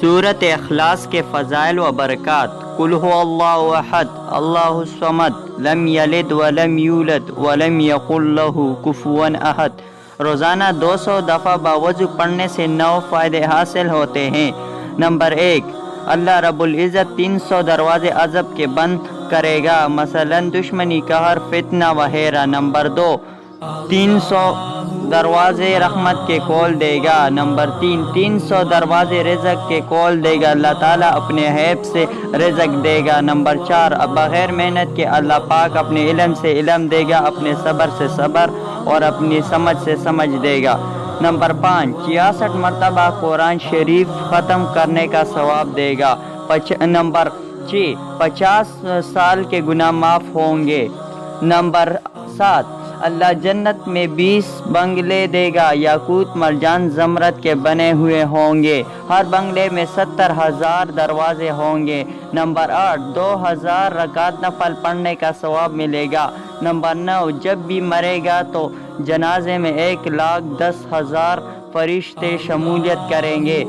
سورۃ اخلاص کے فضائل و برکات۔ قل هو اللہ احد اللہ الصمد لم یلد ولم یولد ولم یکن له کفوا احد۔ روزانہ 200 دفعہ باوضو پڑھنے سے 9 فائدے حاصل ہوتے ہیں۔ نمبر 1، اللہ رب العزت 300 دروازے عذاب کے بند کرے گا، مثلا دشمنی، قہر، فتنہ وغیرہ۔ نمبر 2، 300 دروازے رحمت کے کھول دے گا۔ نمبر 3، 300 دروازے رزق کے کھول دے گا، اللہ تعالیٰ اپنے حیب سے رزق دے گا۔ نمبر 4، بغیر محنت کے اللہ پاک اپنے علم سے علم دے گا، اپنے صبر سے صبر اور اپنی سمجھ سے سمجھ دے گا۔ نمبر 5، 66 مرتبہ قرآن شریف ختم کرنے کا ثواب دے گا۔ نمبر 6، 50 سال کے گناہ معاف ہوں گے۔ نمبر 7، اللہ جنت میں 20 بنگلے دے گا، یاقوت مرجان زمرد کے بنے ہوئے ہوں گے، ہر بنگلے میں 70,000 دروازے ہوں گے۔ نمبر 8، 2000 رکعت نفل پڑھنے کا ثواب ملے گا۔ نمبر 9، جب بھی مرے گا تو جنازے میں 1,10,000 فرشتے شمولیت کریں گے۔